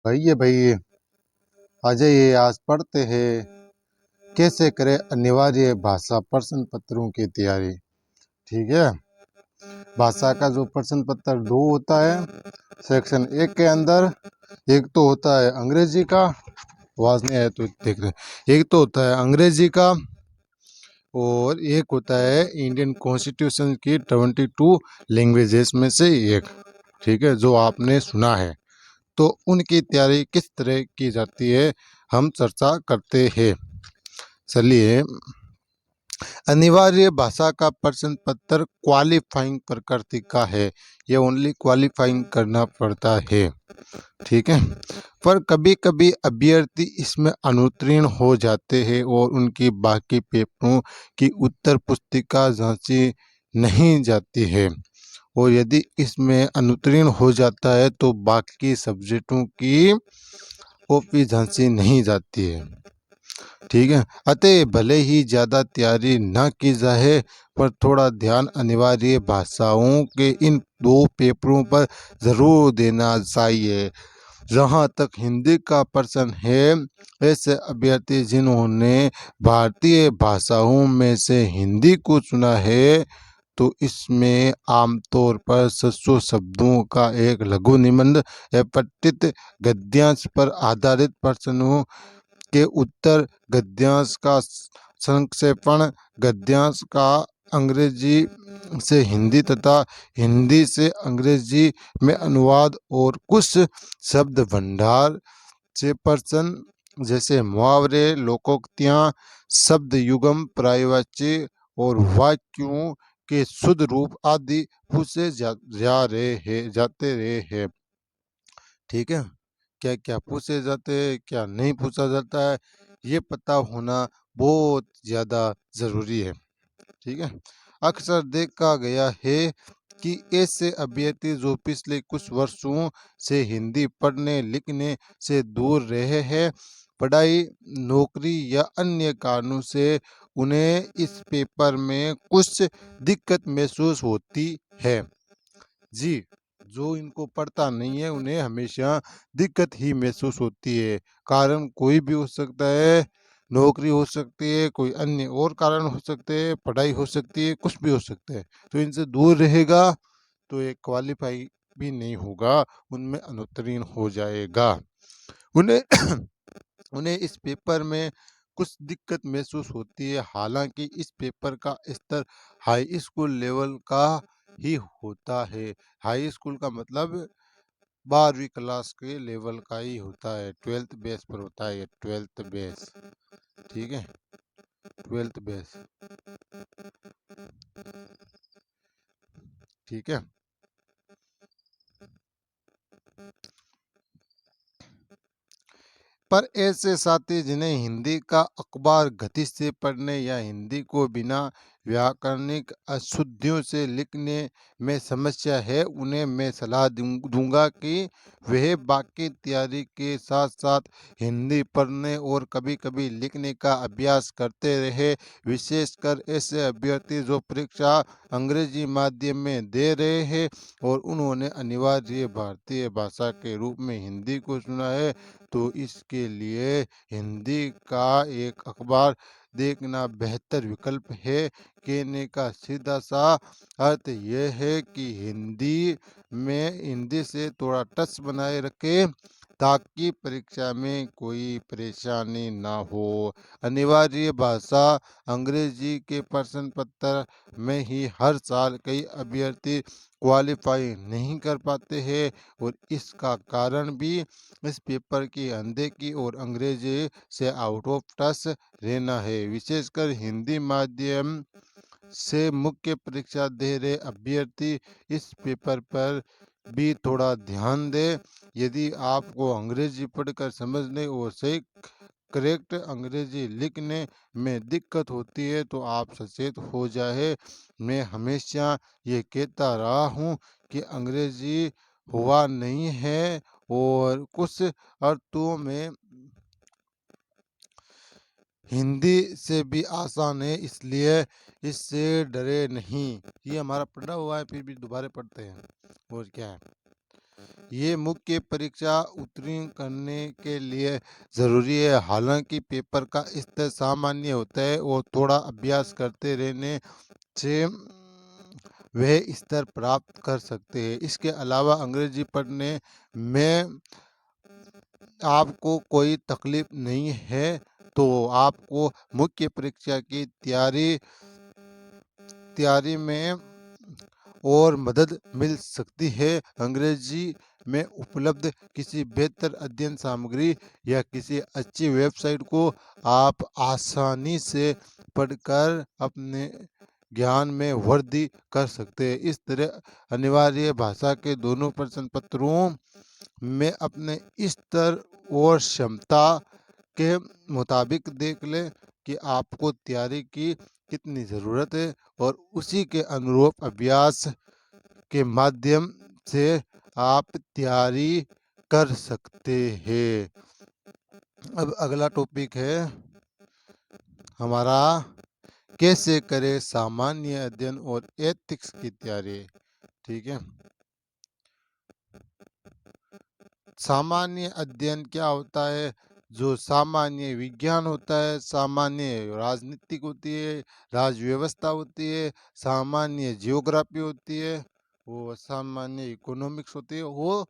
भाई आ जाइए, आज पढ़ते हैं कैसे करें अनिवार्य भाषा प्रश्न पत्रों की तैयारी। ठीक है। भाषा का जो प्रश्न पत्र दो होता है सेक्शन एक के अंदर, एक तो होता है अंग्रेजी का, आवाज नहीं आया तो देख रहे, एक तो होता है अंग्रेजी का और एक होता है इंडियन कॉन्स्टिट्यूशन की 22 लैंग्वेजेस में से एक। ठीक है, जो आपने सुना है। तो उनकी तैयारी किस तरह की जाती है हम चर्चा करते हैं। चलिए, अनिवार्य भाषा का प्रश्न पत्र क्वालिफाइंग प्रकृति का है, ये ओनली क्वालिफाइंग करना पड़ता है। ठीक है, पर कभी कभी अभ्यर्थी इसमें अनुत्तीर्ण हो जाते हैं और उनकी बाकी पेपरों की उत्तर पुस्तिका जांची नहीं जाती है, और यदि इसमें अनुत्तीर्ण हो जाता है तो बाकी सब्जेक्टों की कॉपी जांची नहीं जाती है। ठीक है, अतः भले ही ज़्यादा तैयारी न की जाए पर थोड़ा ध्यान अनिवार्य भाषाओं के इन दो पेपरों पर ज़रूर देना चाहिए। जहाँ तक हिंदी का प्रश्न है, ऐसे अभ्यर्थी जिन्होंने भारतीय भाषाओं में से हिंदी को चुना है तो इसमें आमतौर पर 700 शब्दों का एक लघु निबंध या पठित गद्यांश पर आधारित प्रश्नों के उत्तर, गद्यांश का संक्षेपण, गद्यांश का अंग्रेजी से हिंदी तथा हिंदी से अंग्रेजी में अनुवाद और कुछ शब्द भंडार से प्रश्न जैसे मुहावरे, लोकोक्तियाँ, शब्द युगम, पर्यायवाची और वाक्यों के शुद्ध रूप आदि पूछे जाते रहे हैं। ठीक है, क्या क्या पूछे जाते हैं, क्या नहीं पूछा जाता है, ये पता होना बहुत ज़्यादा ज़रूरी है। ठीक है, अक्सर देखा गया है कि ऐसे अभ्यर्थी जो पिछले कुछ वर्षों से हिंदी पढ़ने लिखने से दूर रहे हैं, पढ़ाई, नौकरी या अन्य कारणों से उन्हें इस पेपर में कुछ दिक्कत महसूस होती है। जी, जो इनको पढ़ता नहीं है उन्हें हमेशा दिक्कत ही महसूस होती है। कारण कोई भी हो सकता है, नौकरी हो सकती है, कोई अन्य और कारण हो सकते हैं, पढ़ाई हो सकती है, कुछ भी हो सकता है। तो इनसे दूर रहेगा तो ये क्वालिफाई भी नहीं होगा, उनमें अनुत्तीर्ण हो जाएगा। उन्हें उन्हें इस पेपर में कुछ दिक्कत महसूस होती है। हालांकि इस पेपर का स्तर हाई स्कूल लेवल का ही होता है। हाई स्कूल का मतलब 12वीं क्लास के लेवल का ही होता है, 12th बेस पर होता है, ये 12th बेस। ठीक है, 12th बेस। ठीक है, पर ऐसे साथी जिन्हें हिंदी का अखबार गति से पढ़ने या हिंदी को बिना व्याकरणिक अशुद्धियों से लिखने में समस्या है, उन्हें मैं सलाह दूंगा कि वह बाकी तैयारी के साथ साथ हिंदी पढ़ने और कभी कभी लिखने का अभ्यास करते रहे। विशेषकर ऐसे अभ्यर्थी जो परीक्षा अंग्रेजी माध्यम में दे रहे हैं और उन्होंने अनिवार्य भारतीय भाषा के रूप में हिंदी को चुना है, तो इसके लिए हिंदी का एक अखबार देखना बेहतर विकल्प है। कहने का सीधा सा अर्थ यह है कि हिंदी से थोड़ा टच बनाए रखें ताकि परीक्षा में कोई परेशानी ना हो। अनिवार्य भाषा अंग्रेजी के प्रश्न पत्र में ही हर साल कई अभ्यर्थी क्वालिफाई नहीं कर पाते हैं, और इसका कारण भी इस पेपर की अनदेखी और अंग्रेजी से आउट ऑफ टच रहना है। विशेषकर हिंदी माध्यम से मुख्य परीक्षा दे रहे अभ्यर्थी इस पेपर पर भी थोड़ा ध्यान दें। यदि आपको अंग्रेजी पढ़कर समझने और सही करेक्ट अंग्रेजी लिखने में दिक्कत होती है तो आप सचेत हो जाए। मैं हमेशा ये कहता रहा हूँ कि अंग्रेजी हुआ नहीं है और कुछ अर्थों में हिंदी से भी आसान है, इसलिए इससे डरे नहीं। ये हमारा पढ़ा हुआ है, फिर भी दोबारा पढ़ते हैं, और क्या है। ये मुख्य परीक्षा उत्तीर्ण करने के लिए ज़रूरी है। हालांकि पेपर का स्तर सामान्य होता है और थोड़ा अभ्यास करते रहने से वह स्तर प्राप्त कर सकते हैं। इसके अलावा अंग्रेजी पढ़ने में आपको कोई तकलीफ नहीं है तो आपको मुख्य परीक्षा की तैयारी में और मदद मिल सकती है। अंग्रेजी में उपलब्ध किसी बेहतर अध्ययन सामग्री या किसी अच्छी वेबसाइट को आप आसानी से पढ़कर अपने ज्ञान में वृद्धि कर सकते हैं। इस तरह अनिवार्य भाषा के दोनों प्रश्न पत्रों में अपने स्तर और क्षमता के मुताबिक देख लें कि आपको तैयारी की कितनी ज़रूरत है और उसी के अनुरूप अभ्यास के माध्यम से आप तैयारी कर सकते हैं। अब अगला टॉपिक है हमारा, कैसे करें सामान्य अध्ययन और एथिक्स की तैयारी। ठीक है, सामान्य अध्ययन क्या होता है? जो सामान्य विज्ञान होता है, सामान्य राजनीतिक होती है, राज व्यवस्था होती है, सामान्य जियोग्राफी होती है, वो सामान्य इकोनॉमिक्स होती है, वो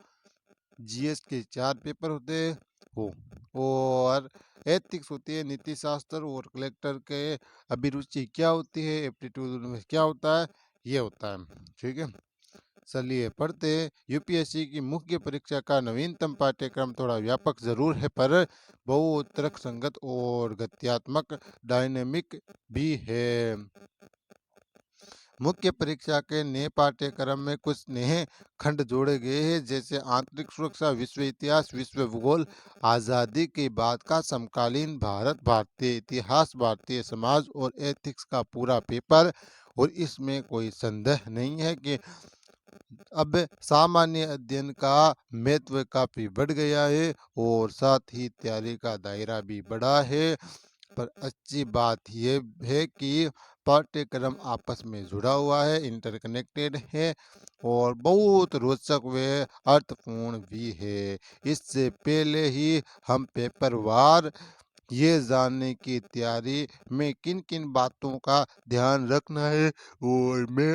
जीएस के 4 पेपर होते हैं वो। और एथिक्स होती है नीति शास्त्र, और कलेक्टर के अभिरुचि क्या होती है, एप्टीट्यूड में क्या होता है, ये होता है। ठीक है, चलिए पढ़ते हैं। यूपीएससी की मुख्य परीक्षा का नवीनतम पाठ्यक्रम थोड़ा व्यापक जरूर है पर बहु तर्क संगत और गत्यात्मक डायनेमिक भी है। मुख्य परीक्षा के नए पाठ्यक्रम में कुछ नए खंड जोड़े गए हैं, जैसे आंतरिक सुरक्षा, विश्व इतिहास, विश्व भूगोल, आज़ादी के बाद का समकालीन भारत, भारतीय इतिहास, भारतीय समाज और एथिक्स का पूरा पेपर। और इसमें कोई संदेह नहीं है कि अब सामान्य अध्ययन का महत्व काफ़ी बढ़ गया है और साथ ही तैयारी का दायरा भी बढ़ा है। पर अच्छी बात यह है कि पाठ्यक्रम आपस में जुड़ा हुआ है, इंटरकनेक्टेड है और बहुत रोचक व अर्थपूर्ण भी है। इससे पहले ही हम पेपरवार ये जानने की तैयारी में किन किन बातों का ध्यान रखना है, और मैं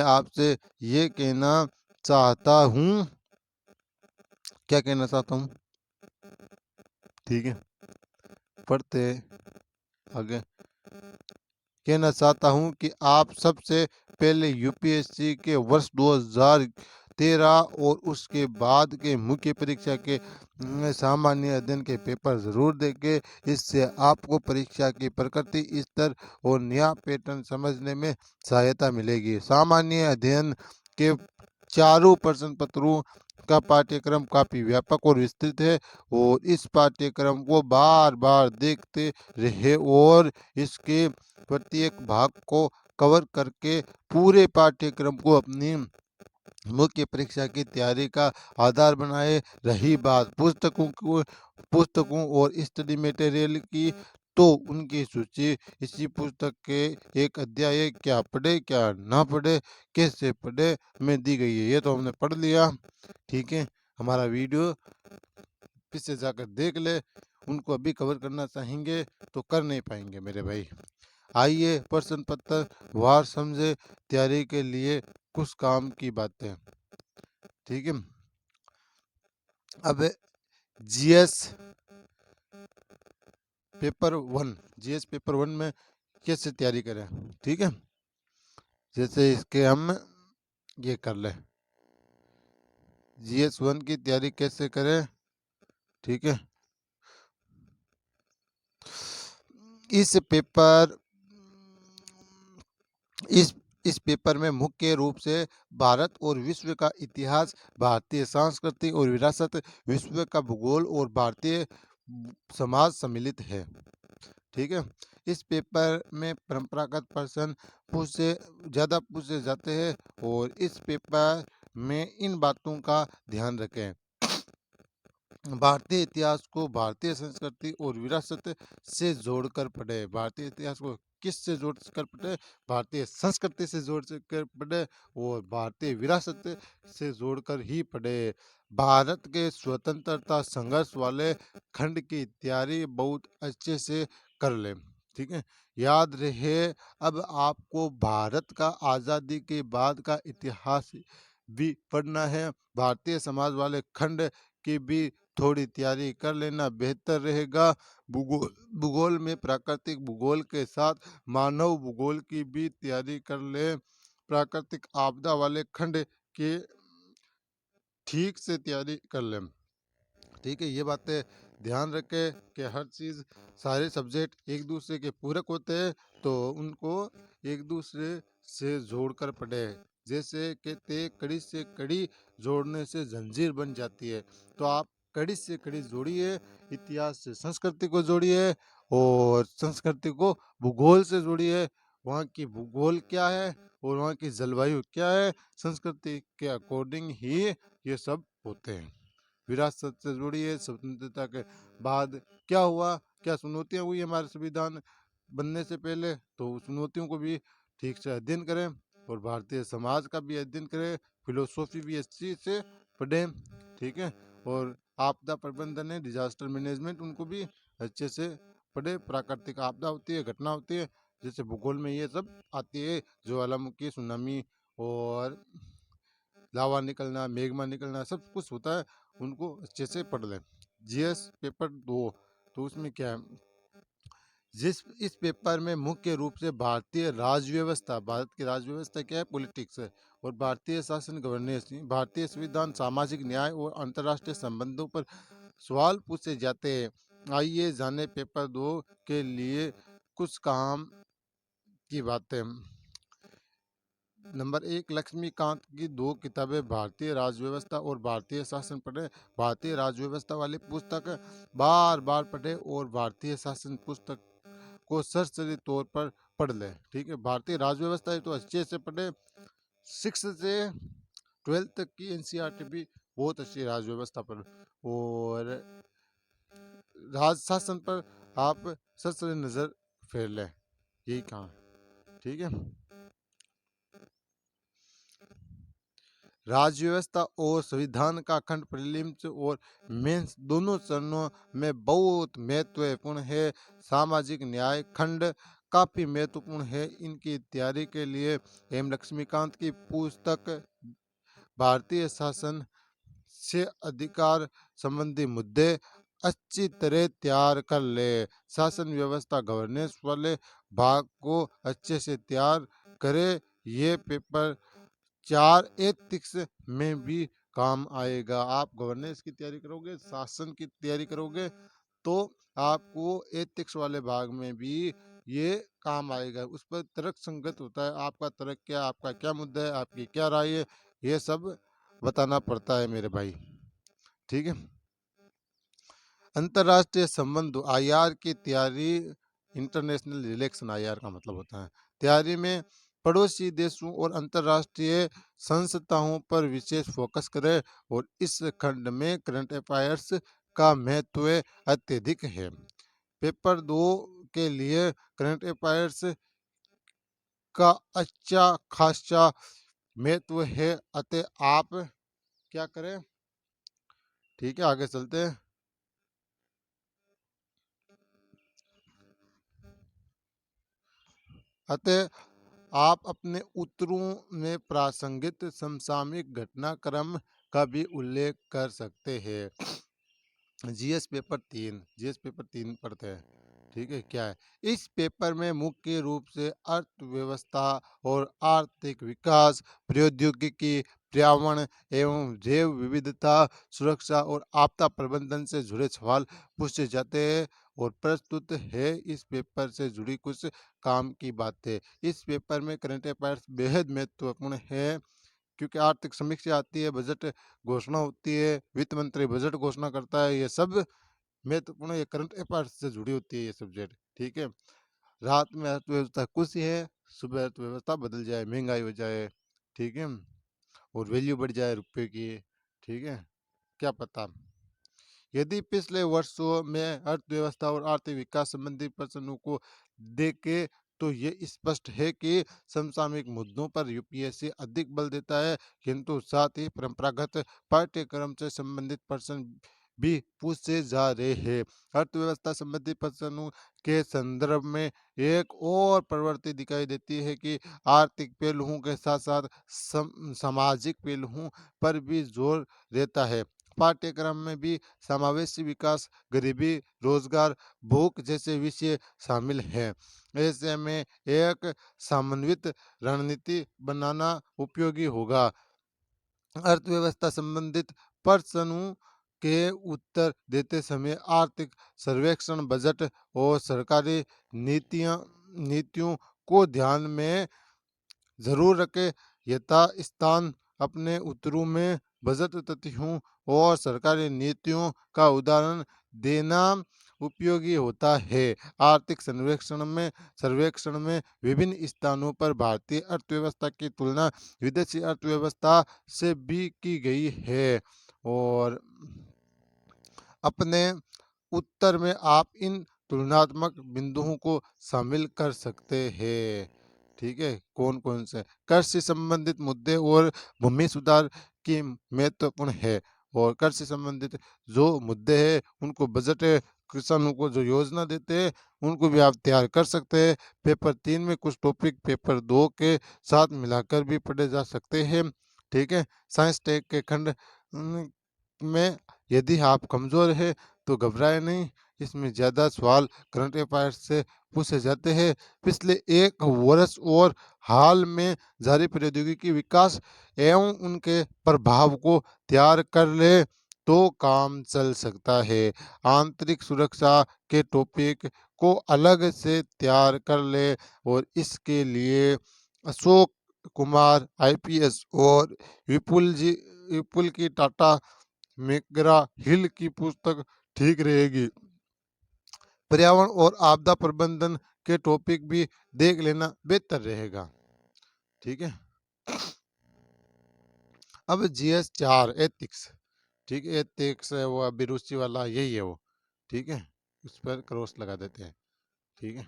आपसे ये कहना चाहता हूँ, क्या कहना चाहता हूँ? ठीक है, पढ़ते आगे। कहना चाहता हूँ कि आप सबसे पहले यूपीएससी के वर्ष 2013 और उसके बाद के मुख्य परीक्षा के सामान्य अध्ययन के पेपर ज़रूर देखें। इससे आपको परीक्षा की प्रकृति, स्तर और नया पैटर्न समझने में सहायता मिलेगी। सामान्य अध्ययन के चारों प्रश्न पत्रों का पाठ्यक्रम काफ़ी व्यापक और विस्तृत है और इस पाठ्यक्रम को बार बार देखते रहे और इसके प्रत्येक भाग को कवर करके पूरे पाठ्यक्रम को अपनी मुख्य परीक्षा की तैयारी का आधार बनाए। रही बात पुस्तकों और स्टडी मटेरियल की, तो उनकी सूची इसी पुस्तक के एक अध्याय क्या पढ़े क्या ना पढ़े, कैसे पढ़े में दी गई है। ये तो हमने पढ़ लिया। ठीक है, हमारा वीडियो फिर से जाकर देख ले। उनको अभी कवर करना चाहेंगे तो कर नहीं पाएंगे मेरे भाई। आइए प्रश्न पत्र वार समझे तैयारी के लिए कुछ काम की बातें। ठीक है, अब जीएस जीएस पेपर 1 में कैसे तैयारी करें। ठीक है, जैसे इसके हम ये कर लें, जीएस 1 की तैयारी कैसे करें। ठीक है, इस पेपर इस पेपर में मुख्य रूप से भारत और विश्व का इतिहास, भारतीय संस्कृति और विरासत, विश्व का भूगोल और भारतीय समाज सम्मिलित है। ठीक है, इस पेपर में परंपरागत प्रश्न पूछे जाते हैं और इस पेपर में इन बातों का ध्यान रखें। भारतीय इतिहास को भारतीय संस्कृति और विरासत से जोड़कर पढ़ें। भारतीय इतिहास को किससे जोड़ कर पढ़े, भारतीय संस्कृति से जोड़ कर पढ़े और भारतीय विरासत से जोड़कर ही पढ़े। भारत के स्वतंत्रता संघर्ष वाले खंड की तैयारी बहुत अच्छे से कर ले। ठीक है, याद रहे अब आपको भारत का आज़ादी के बाद का इतिहास भी पढ़ना है। भारतीय समाज वाले खंड की भी थोड़ी तैयारी कर लेना बेहतर रहेगा। भूगोल भूगोल में प्राकृतिक भूगोल के साथ मानव भूगोल की भी तैयारी कर ले। प्राकृतिक आपदा वाले खंड की ठीक से तैयारी कर लें। ठीक है, ये बातें ध्यान रखें कि हर चीज़ सारे सब्जेक्ट एक दूसरे के पूरक होते हैं, तो उनको एक दूसरे से जोड़कर पढ़े। जैसे कहते कड़ी से कड़ी जोड़ने से जंजीर बन जाती है, तो आप कड़ी से कड़ी जोड़िए, इतिहास से संस्कृति को जोड़िए और संस्कृति को भूगोल से जोड़िए। वहाँ की भूगोल क्या है और वहाँ की जलवायु क्या है, संस्कृति के अकॉर्डिंग ही ये सब होते हैं। विरासत से जुड़ी है, स्वतंत्रता के बाद क्या हुआ, क्या चुनौतियाँ हुई हमारे संविधान बनने से पहले, तो उस चुनौतियों को भी ठीक से अध्ययन करें और भारतीय समाज का भी अध्ययन करें, फिलोसॉफी भी अच्छी से पढ़ें। ठीक है, और आपदा प्रबंधन है, डिजास्टर मैनेजमेंट, उनको भी अच्छे से पढ़े। प्राकृतिक आपदा होती है, घटना होती है, जैसे भूगोल में ये सब आती है, ज्वालामुखी, सुनामी और लावा निकलना, मेघमा निकलना, सब कुछ होता है, उनको अच्छे से पढ़ लें। जीएस पेपर 2, तो उसमें क्या है, जिस इस पेपर में मुख्य रूप से भारतीय राज व्यवस्था, भारत की राज व्यवस्था क्या है, पॉलिटिक्स है, और भारतीय शासन गवर्नेंस, भारतीय संविधान, सामाजिक न्याय और अंतर्राष्ट्रीय संबंधों पर सवाल पूछे जाते हैं। आइए जाने पेपर 2 के लिए कुछ काम की बातें। नंबर 1, लक्ष्मीकांत की 2 किताबें, भारतीय राजव्यवस्था और भारतीय शासन पढ़े। भारतीय राजव्यवस्था वाली पुस्तक बार बार पढ़े और भारतीय शासन पुस्तक को सरसरी तौर पर पढ़ लें। ठीक है, भारतीय राजव्यवस्था है तो अच्छे से पढ़े। 6 से 12 तक की एनसीईआरटी भी बहुत अच्छी है राजव्यवस्था पर, और राज शासन पर आप सरसरी नज़र फेर लें, यही कहा। ठीक है, राज्य व्यवस्था और संविधान का खंड प्रीलिम्स और मेंस दोनों चरणों में बहुत महत्वपूर्ण है। सामाजिक न्याय खंड काफी महत्वपूर्ण है। इनकी तैयारी के लिए एम लक्ष्मीकांत की पुस्तक भारतीय शासन से अधिकार संबंधी मुद्दे अच्छी तरह तैयार कर ले। शासन व्यवस्था गवर्नेंस वाले भाग को अच्छे से तैयार करे। ये पेपर 4 एथिक्स में भी काम आएगा। आप गवर्नेंस की तैयारी करोगे, शासन की तैयारी करोगे, तो आपको एथिक्स वाले भाग में भी ये काम आएगा। उस पर तर्क संगत होता है, आपका तर्क क्या, आपका क्या मुद्दा है, आपकी क्या राय है, ये सब बताना पड़ता है मेरे भाई। ठीक है, अंतर्राष्ट्रीय संबंध आईआर की तैयारी, इंटरनेशनल रिलेशन आईआर का मतलब होता है, तैयारी में पड़ोसी देशों और अंतर्राष्ट्रीय संस्थाओं पर विशेष फोकस करें और इस खंड में करंट अफेयर्स का महत्व अत्यधिक है। पेपर 2 के लिए करंट अफेयर्स का अच्छा खासा महत्व है, अतः आप क्या करें। ठीक है, आगे चलते हैं। अतः आप अपने उत्तरों में प्रासंगिक समसामयिक घटनाक्रम का भी उल्लेख कर सकते हैं। जीएस पेपर 3 पढ़ते हैं। ठीक है, क्या है, इस पेपर में मुख्य रूप से अर्थव्यवस्था और आर्थिक विकास, प्रौद्योगिकी, पर्यावरण एवं जैव विविधता, सुरक्षा और आपदा प्रबंधन से जुड़े सवाल पूछे जाते हैं और प्रस्तुत है इस पेपर से जुड़ी कुछ काम की बातें। इस पेपर में करंट अफेयर्स बेहद महत्वपूर्ण है, क्योंकि आर्थिक समीक्षा आती है, बजट घोषणा होती है, वित्त मंत्री बजट घोषणा करता है, ये सब महत्वपूर्ण, ये करंट अफेयर्स से जुड़ी होती है ये सब्जेक्ट। ठीक है, रात में अर्थव्यवस्था कुछ है, सुबह अर्थव्यवस्था बदल जाए, महंगाई हो जाए, ठीक है, और वैल्यू बढ़ जाए रुपए की। ठीक है, क्या पता। यदि पिछले वर्षों में अर्थव्यवस्था और आर्थिक विकास संबंधी प्रश्नों को देखे तो ये स्पष्ट है कि समसामयिक मुद्दों पर यूपीएससी अधिक बल देता है, किंतु साथ ही परंपरागत पाठ्यक्रम से संबंधित प्रश्न भी पूछे जा रहे हैं। अर्थव्यवस्था संबंधी प्रश्नों के संदर्भ में एक और प्रवृत्ति दिखाई देती है कि आर्थिक पहलुओं के साथ साथ सामाजिक पहलुओं पर भी जोर देता है। पाठ्यक्रम में भी समावेशी विकास, गरीबी, रोजगार, भूख जैसे विषय शामिल हैं। ऐसे में एक समन्वित रणनीति बनाना उपयोगी होगा। अर्थव्यवस्था संबंधित प्रश्नों के उत्तर देते समय आर्थिक सर्वेक्षण, बजट और सरकारी नीतियों को ध्यान में जरूर रखें। यथास्थान अपने उत्तरों में बजट तथ्यों और सरकारी नीतियों का उदाहरण देना उपयोगी होता है। आर्थिक सर्वेक्षण में विभिन्न स्थानों पर भारतीय अर्थव्यवस्था की तुलना विदेशी अर्थव्यवस्था से भी की गई है, और अपने उत्तर में आप इन तुलनात्मक बिंदुओं को शामिल कर सकते हैं। ठीक है, कौन कौन से कृषि से संबंधित मुद्दे और भूमि सुधार की महत्वपूर्ण है, और कृषि से संबंधित जो मुद्दे हैं उनको बजट किसानों को जो योजना देते हैं उनको भी आप तैयार कर सकते हैं। पेपर 3 में कुछ टॉपिक पेपर 2 के साथ मिलाकर भी पढ़े जा सकते हैं। ठीक है, साइंस टेक के खंड में यदि आप कमजोर है तो घबराए नहीं, इसमें ज़्यादा सवाल करंट अफेयर्स से पूछे जाते हैं। पिछले एक वर्ष और हाल में जारी प्रौद्योगिकी विकास एवं उनके प्रभाव को तैयार कर ले तो काम चल सकता है। आंतरिक सुरक्षा के टॉपिक को अलग से तैयार कर ले, और इसके लिए अशोक कुमार आईपीएस और विपुल की टाटा मैकग्रा हिल की पुस्तक ठीक रहेगी। पर्यावरण और आपदा प्रबंधन के टॉपिक भी देख लेना बेहतर रहेगा। ठीक है, अब जीएस 4 एथिक्स। ठीक है, एथिक्स है वो अभिरुचि वाला, यही है वो। ठीक है, उस पर क्रॉस लगा देते हैं। ठीक है,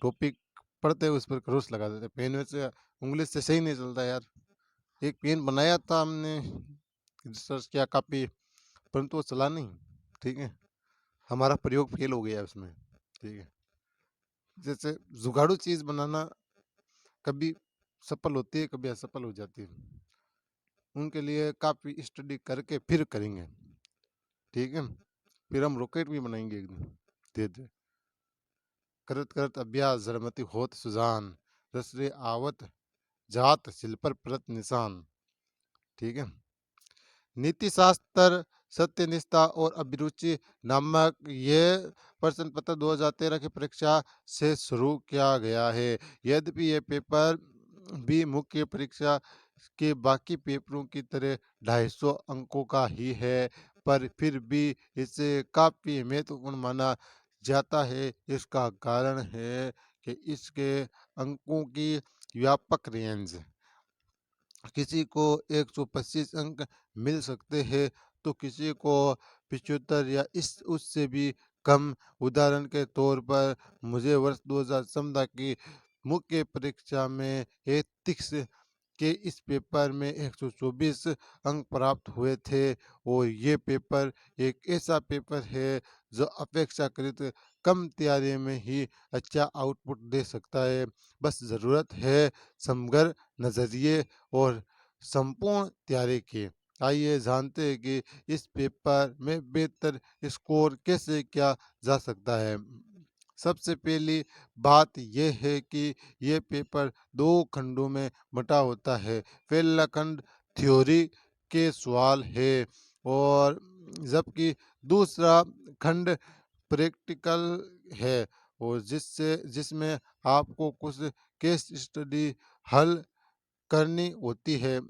टॉपिक पढ़ते हैं उस पर क्रॉस लगा देते हैं। पेन से उंगली से सही नहीं चलता यार। एक पेन बनाया था हमने, रिसर्च किया काफी, परंतु वो चला नहीं। ठीक है, हमारा प्रयोग फेल हो गया उसमें। ठीक है, जैसे जुगाड़ू चीज बनाना कभी सफल होती है, कभी असफल हो जाती है। उनके लिए काफी स्टडी करके फिर करेंगे। ठीक है, फिर हम रॉकेट भी बनाएंगे एक दिन। धीरे धीरे करत करत अभ्यास जरमति होत सुजान, रसरे आवत जात सिल पर प्रत निशान। ठीक है, नीति शास्त्र, सत्यनिष्ठा और अभिरुचि नामक ये प्रश्न पत्र 2013 की परीक्षा से शुरू किया गया है। यद्यपि ये पेपर भी मुख्य परीक्षा के बाकी पेपरों की तरह 250 अंकों का ही है, पर फिर भी इसे काफी महत्वपूर्ण माना जाता है। इसका कारण है कि इसके अंकों की व्यापक रेंज, किसी को 125 अंक मिल सकते हैं तो किसी को 75 या इस उससे भी कम। उदाहरण के तौर पर मुझे वर्ष 2017 की मुख्य परीक्षा में एथिक्स के इस पेपर में 124 अंक प्राप्त हुए थे, और ये पेपर एक ऐसा पेपर है जो अपेक्षाकृत कम तैयारी में ही अच्छा आउटपुट दे सकता है। बस ज़रूरत है समग्र नज़रिए और संपूर्ण तैयारी की। आइए जानते हैं कि इस पेपर में बेहतर स्कोर कैसे किया जा सकता है। सबसे पहली बात यह है कि ये पेपर 2 खंडों में बटा होता है। पहला खंड थ्योरी के सवाल है, और जबकि दूसरा खंड प्रैक्टिकल है, और जिसमें आपको कुछ केस स्टडी हल करनी होती है।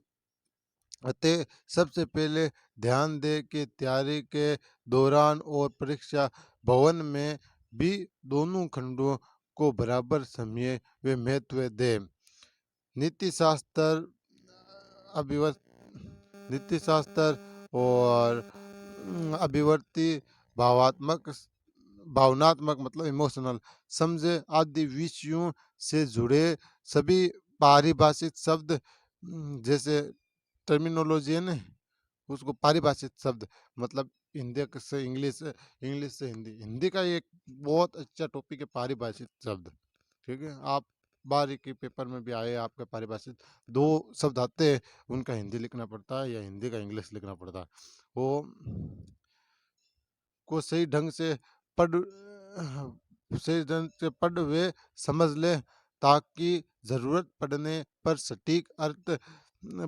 अतः सबसे पहले ध्यान दें कि तैयारी के दौरान और परीक्षा भवन में भी दोनों खंडों को बराबर समय व महत्व दें। नीति शास्त्र, अभिवर्त नीति शास्त्र और अभिवर्ती भावात्मक भावनात्मक मतलब इमोशनल, समझे आदि विषयों से जुड़े सभी पारिभाषिक शब्द, जैसे टर्मिनोलॉजी है ना, उसको पारिभाषिक शब्द मतलब हिंदी से इंग्लिश, इंग्लिश से हिंदी, हिंदी का एक बहुत अच्छा टॉपिक है पारिभाषिक शब्द। ठीक है, आप बार के पेपर में भी आए आपका पारिभाषिक, दो शब्द आते हैं, उनका हिंदी लिखना पड़ता है या हिंदी का इंग्लिश लिखना पड़ता है। वो को सही ढंग से पढ़ सही ढंग से पढ़ वे समझ ले, ताकि ज़रूरत पड़ने पर सटीक अर्थ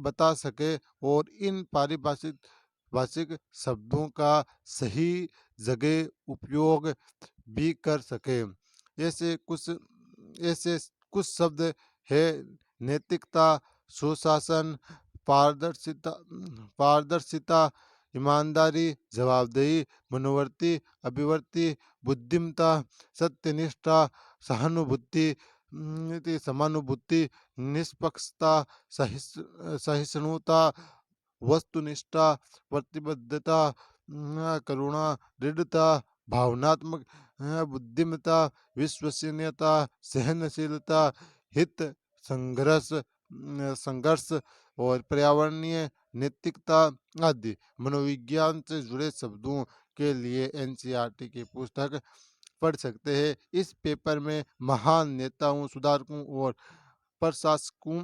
बता सके और इन पारिभाषिक भाषिक शब्दों का सही जगह उपयोग भी कर सके। ऐसे कुछ ऐसे कुछ शब्द है: नैतिकता, सुशासन, पारदर्शिता, पारदर्शिता, ईमानदारी, जवाबदेही, मनोवर्ती, अभिवर्ती, बुद्धिमत्ता, सत्यनिष्ठा, सहानुभूति, समानुभूति, निष्पक्षता, सहिष्णुता, वस्तुनिष्ठा, प्रतिबद्धता, करुणा, दृढ़ता, भावनात्मक बुद्धिमत्ता, विश्वसनीयता, सहनशीलता, हित, संघर्ष, संघर्ष और पर्यावरणीय नैतिकता आदि मनोविज्ञान से जुड़े शब्दों के लिए एनसीईआरटी की पुस्तक पढ़ सकते हैं। इस पेपर में महान नेताओं, सुधारकों और प्रशासकों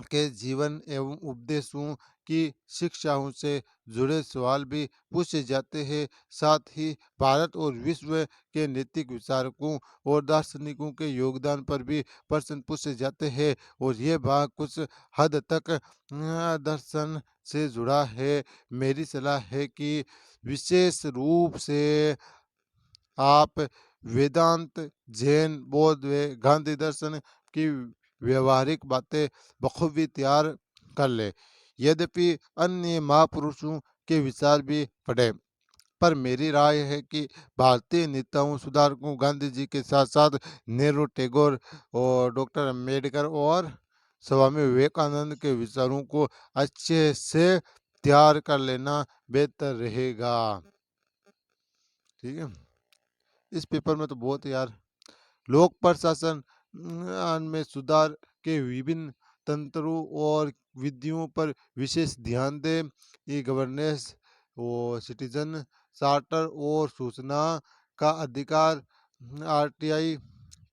के जीवन एवं उपदेशों की शिक्षाओं से जुड़े सवाल भी पूछे जाते हैं। साथ ही भारत और विश्व के नैतिक विचारकों और दार्शनिकों के योगदान पर भी प्रश्न पूछे जाते हैं, और ये भाग कुछ हद तक दर्शन से जुड़ा है। मेरी सलाह है कि विशेष रूप से आप वेदांत, जैन, बौद्ध व गांधी दर्शन की व्यवहारिक बातें बखूबी तैयार कर ले। यद्यपि अन्य महापुरुषों के विचार भी पढ़ें, पर मेरी राय है कि भारतीय नेताओं, सुधारकों, गांधी जी के साथ साथ नेहरू, टैगोर और डॉक्टर अम्बेडकर और स्वामी विवेकानंद के विचारों को अच्छे से तैयार कर लेना बेहतर रहेगा। ठीक है, इस पेपर में तो बहुत यार लोक प्रशासन में सुधार के विभिन्न तंत्रों और विधियों पर विशेष ध्यान दें। ई गवर्नेंस और सिटीजन चार्टर और सूचना का अधिकार आरटीआई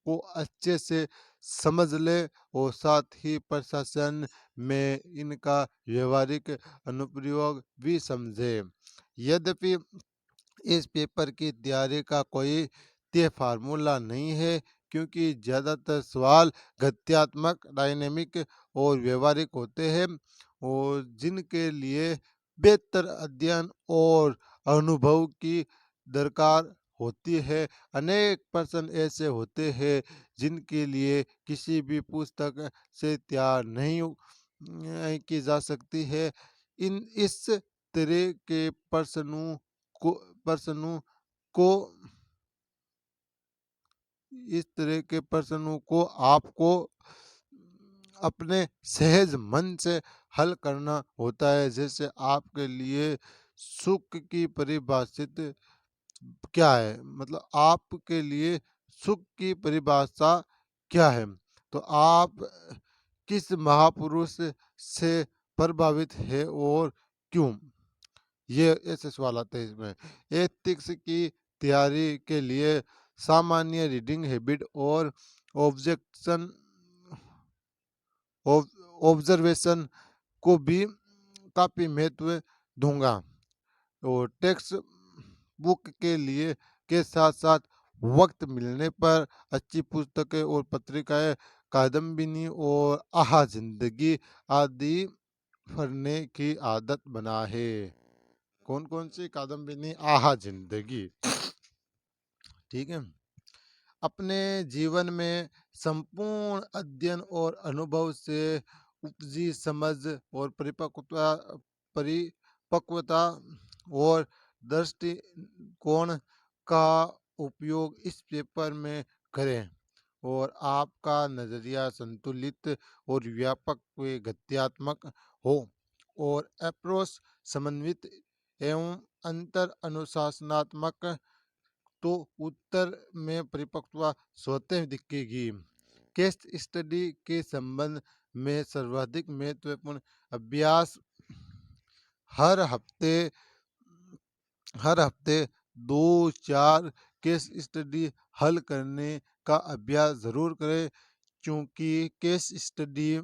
को अच्छे से समझ ले, और साथ ही प्रशासन में इनका व्यवहारिक अनुप्रयोग भी समझे। यद्यपि इस पेपर की तैयारी का कोई तय फार्मूला नहीं है, क्योंकि ज़्यादातर सवाल गत्यात्मक, डायनेमिक और व्यवहारिक होते हैं, और जिनके लिए बेहतर अध्ययन और अनुभव की दरकार होती है। अनेक प्रश्न ऐसे होते हैं जिनके लिए किसी भी पुस्तक से तैयार नहीं की जा सकती है। इस तरह के प्रश्नों को इस तरह के प्रश्नों को आपको अपने सहज मन से हल करना होता है। जैसे आपके लिए सुख की परिभाषित क्या है, मतलब आपके लिए सुख की परिभाषा क्या है, तो आप किस महापुरुष से प्रभावित है और क्यों, ये ऐसे सवाल आते हैं इसमें। एथिक्स की तैयारी के लिए सामान्य रीडिंग हैबिट और ऑब्जेक्शन ऑब्जर्वेशन को भी काफ़ी महत्व दूंगा, और टेक्स्ट बुक के लिए के साथ साथ वक्त मिलने पर अच्छी पुस्तकें और पत्रिकाएं, कादम्बिनी और आहा जिंदगी आदि पढ़ने की आदत बना है। कौन कौन सी कादम्बिनी? आहा जिंदगी। ठीक है, अपने जीवन में संपूर्ण अध्ययन और अनुभव से उपजी समझ और परिपक्वता और दृष्टिकोण का उपयोग इस पेपर में करें, और आपका नज़रिया संतुलित और व्यापक व गत्यात्मक हो, और अप्रोच समन्वित एवं अंतर अनुशासनात्मक तो उत्तर में परिपक्वता स्वतः दिखेगी। केस स्टडी के संबंध में सर्वाधिक महत्वपूर्ण अभ्यास हर हफ्ते हर हफ्ते 2-4 केस स्टडी हल करने का अभ्यास ज़रूर करें, क्योंकि केस स्टडी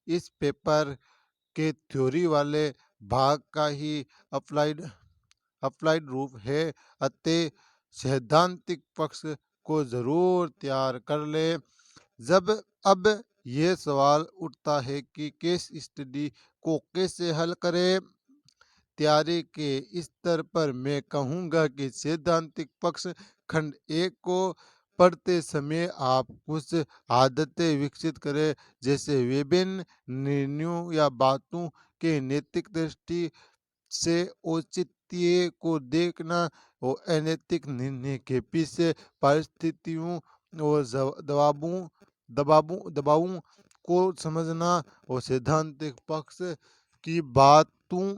इस पेपर के थ्योरी वाले भाग का ही अप्लाइड अप्लाइड रूप है। अतः सैद्धांतिक पक्ष को ज़रूर तैयार कर ले। अब ये सवाल उठता है कि केस स्टडी को कैसे हल करें। तैयारी के स्तर पर मैं कहूँगा कि सैद्धांतिक पक्ष खंड 1 को पढ़ते समय आप कुछ आदतें विकसित करें, जैसे विभिन्न निर्णयों या बातों के नैतिक दृष्टि से औचित्य को देखना और अनैतिक निर्णय के पीछे परिस्थितियों और दबावों को समझना और सैद्धांतिक पक्ष की बातों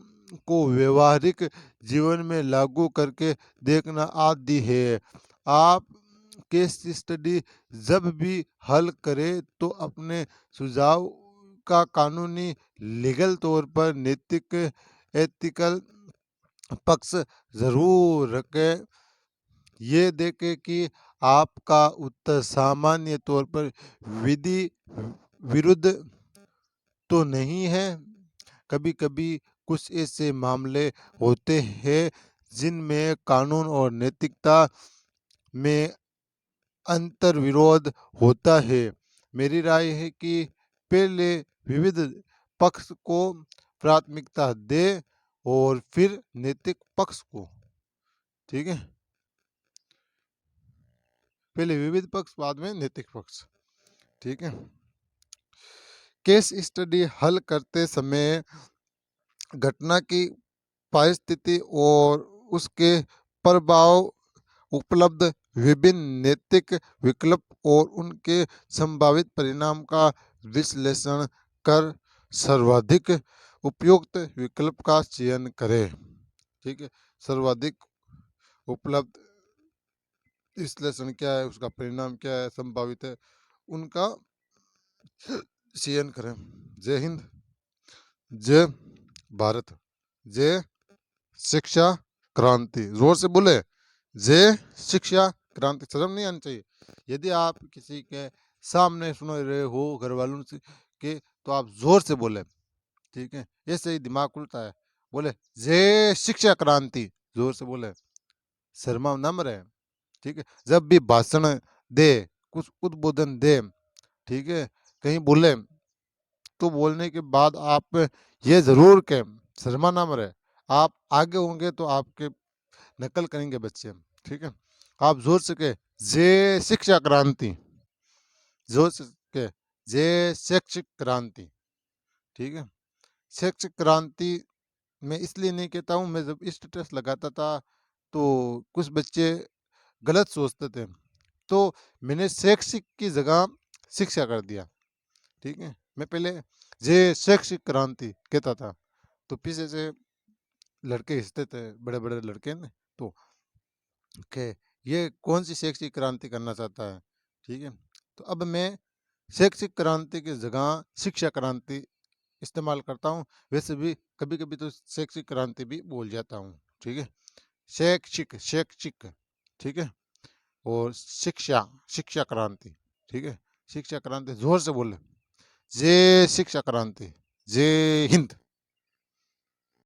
को व्यवहारिक जीवन में लागू करके देखना आदि है। आप केस स्टडी जब भी हल करें तो अपने सुझाव का कानूनी लीगल तौर पर नैतिक एथिकल पक्ष जरूर रखें। ये देखें कि आपका उत्तर सामान्य तौर पर विधि विरुद्ध तो नहीं है। कभी कभी कुछ ऐसे मामले होते हैं जिनमें कानून और नैतिकता में अंतर विरोध होता है। मेरी राय है कि पहले विविध पक्ष को प्राथमिकता दे और फिर नैतिक पक्ष को। ठीक है, पहले विविध पक्ष बाद में नैतिक पक्ष। ठीक है, केस स्टडी हल करते समय घटना की परिस्थिति और उसके प्रभाव, उपलब्ध विभिन्न नैतिक विकल्प और उनके संभावित परिणाम का विश्लेषण कर सर्वाधिक उपयुक्त विकल्प का चयन करें। ठीक है, सर्वाधिक उपलब्ध विश्लेषण क्या है, उसका परिणाम क्या है, संभावित है, उनका चयन करें। जय हिंद, जय भारत, जय शिक्षा क्रांति। जोर से बोले, जय शिक्षा क्रांति। शर्म नहीं आनी चाहिए। यदि आप किसी के सामने सुन रहे हो घर वालों से के, तो आप जोर से बोले। ठीक है, ऐसे ही दिमाग खुलता है। बोले जय शिक्षा क्रांति, जोर से बोले, शर्मा न मरे। ठीक है, जब भी भाषण दे, कुछ उद्बोधन दे, ठीक है, कहीं बोले तो बोलने के बाद आप ये जरूर कहें, शर्मा ना मरे। आप आगे होंगे तो आपके नकल करेंगे बच्चे। ठीक है, आप जोर से कहे जय शिक्षा क्रांति, जोर से कहे जय शैक्षिक क्रांति। ठीक है, शैक्षिक क्रांति मैं इसलिए नहीं कहता हूँ, मैं जब स्टेटस लगाता था तो कुछ बच्चे गलत सोचते थे, तो मैंने शैक्षिक की जगह शिक्षा कर दिया। ठीक है, मैं पहले जय शैक्षिक क्रांति कहता था, तो पीछे से लड़के हंसते थे, बड़े बड़े लड़के ने, तो के ये कौन सी शैक्षिक क्रांति करना चाहता है। ठीक है, तो अब मैं शैक्षिक क्रांति की जगह शिक्षा क्रांति इस्तेमाल करता हूँ। वैसे भी कभी कभी तो शैक्षिक क्रांति भी बोल जाता हूँ। ठीक है, शैक्षिक शैक्षिक, ठीक है, और शिक्षा शिक्षा क्रांति। ठीक है, शिक्षा क्रांति जोर से बोले, जय शिक्षा क्रांति, जय हिंद।